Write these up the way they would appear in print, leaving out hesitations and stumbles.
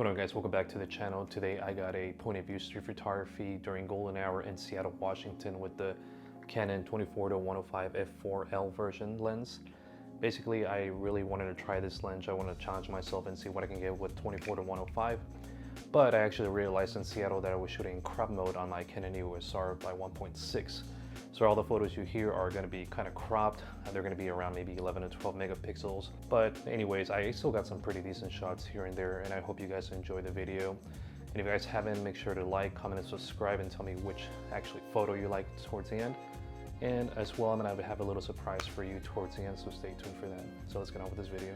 going on, guys? Welcome back to the channel. Today I got a point of view street photography during golden hour in Seattle, Washington with the Canon 24-105 f4L version lens. Basically, I really wanted to try this lens. I wanted to challenge myself and see what I can get with 24-105. But I actually realized in Seattle that I was shooting crop mode on my Canon EOS R by 1.6. So all the photos you hear are going to be kind of cropped. They're going to be around maybe 11 to 12 megapixels. But anyways, I still got some pretty decent shots here and there, and I hope you guys enjoy the video. And if you guys haven't, make sure to like, comment, and subscribe, and tell me which actually photo you like towards the end. And as well, I'm going to have a little surprise for you towards the end, so stay tuned for that. So let's get on with this video.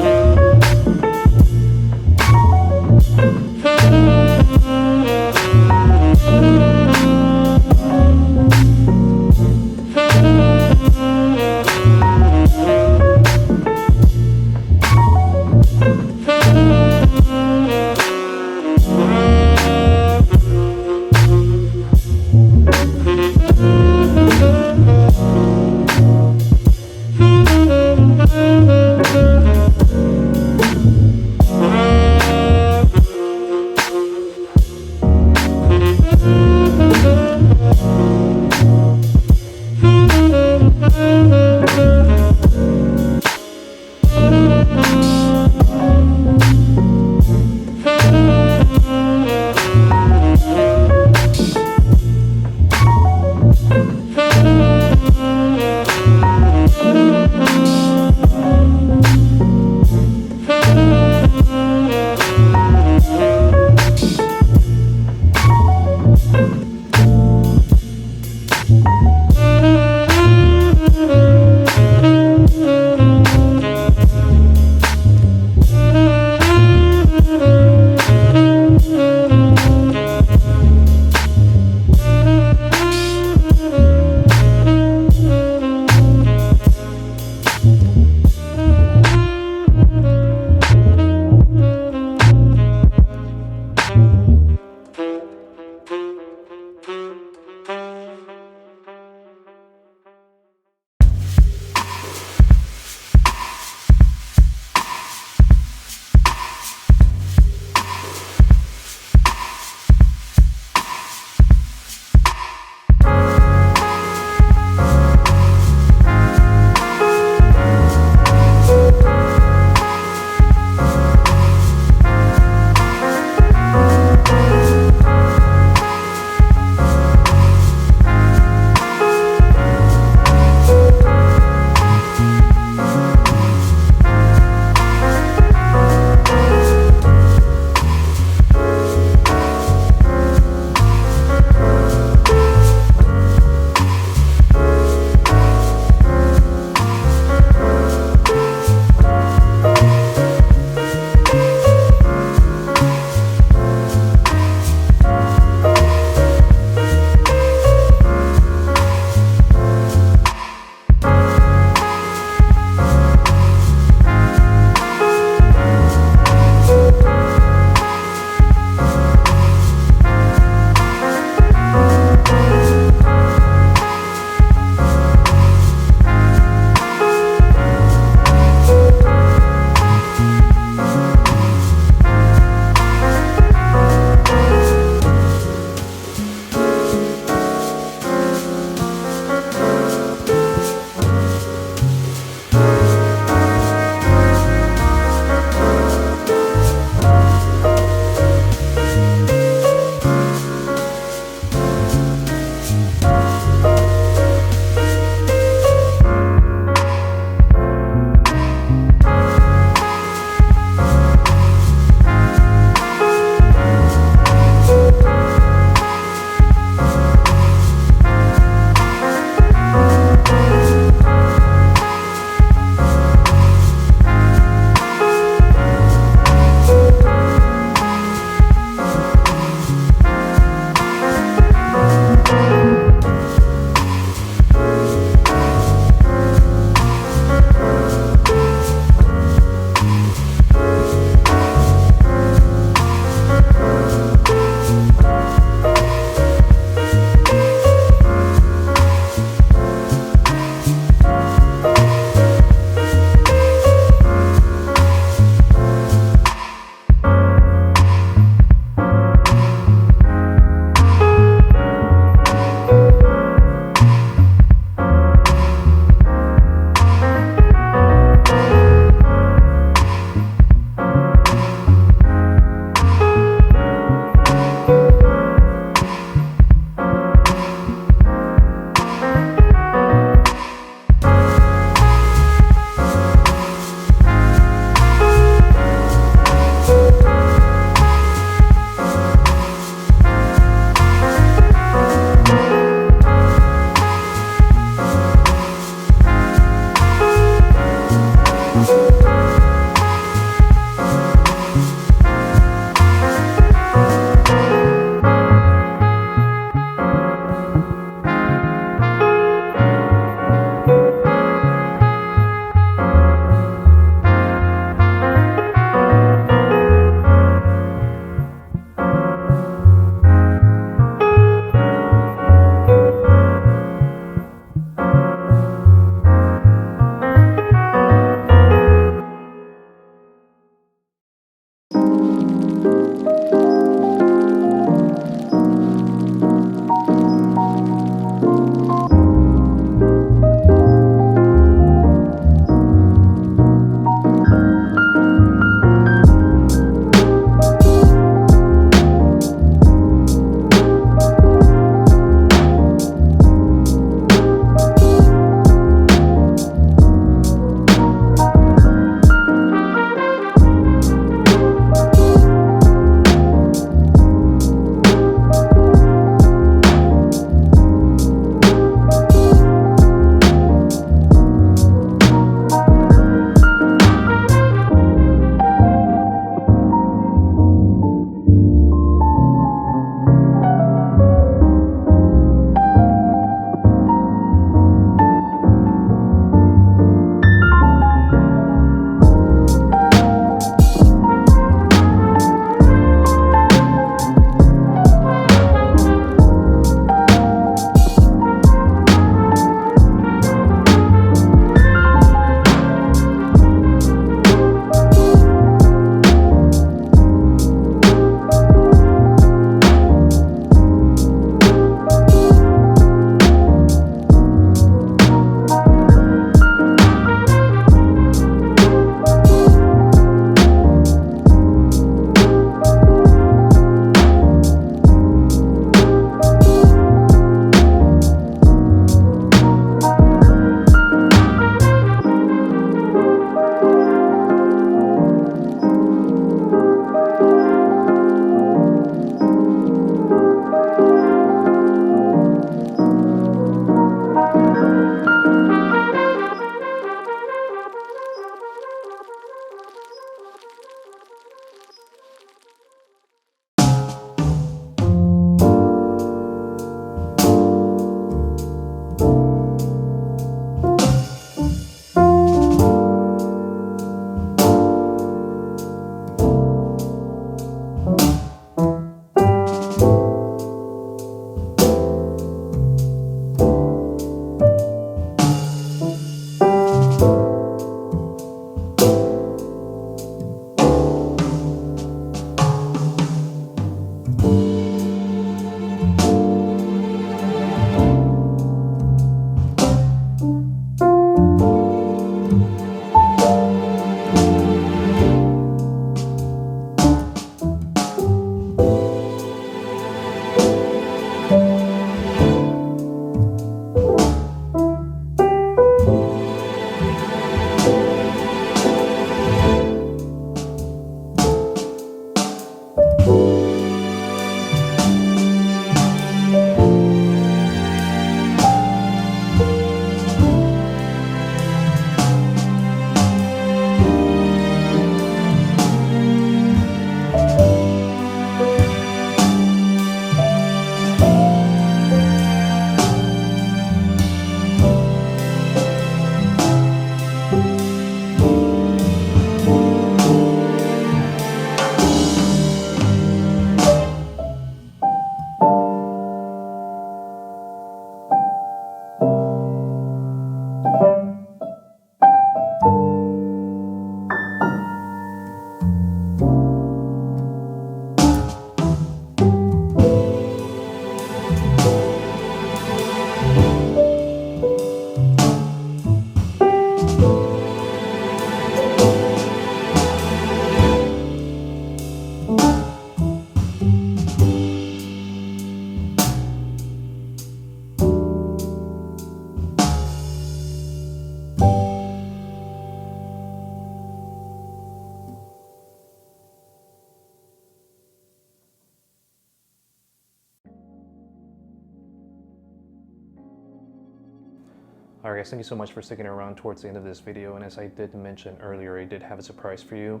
Alright guys, thank you so much for sticking around towards the end of this video, and as I did mention earlier, I did have a surprise for you.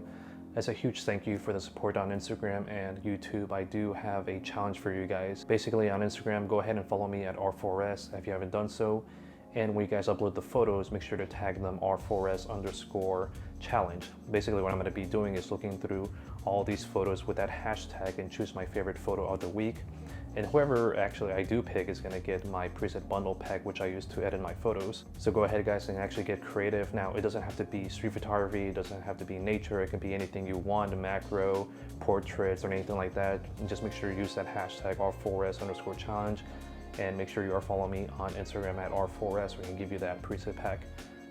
As a huge thank you for the support on Instagram and YouTube, I do have a challenge for you guys. Basically on Instagram, go ahead and follow me at R4S if you haven't done so. And when you guys upload the photos, make sure to tag them R4S_challenge. Basically what I'm going to be doing is looking through all these photos with that hashtag and choose my favorite photo of the week. And whoever actually I do pick is going to get my preset bundle pack, which I use to edit my photos. So go ahead guys and actually get creative. Now it doesn't have to be street photography, it doesn't have to be nature, it can be anything you want, macro, portraits, or anything like that. And just make sure you use that hashtag R4S_challenge. And make sure you are following me on Instagram at R4S, we can give you that preset pack.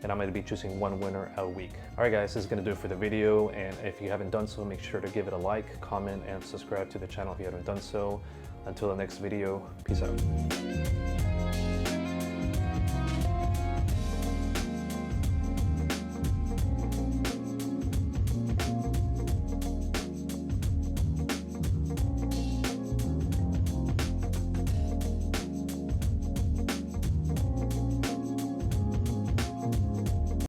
And I'm going to be choosing one winner a week. Alright guys, this is going to do it for the video, and if you haven't done so, make sure to give it a like, comment, and subscribe to the channel if you haven't done so. Until the next video, peace out.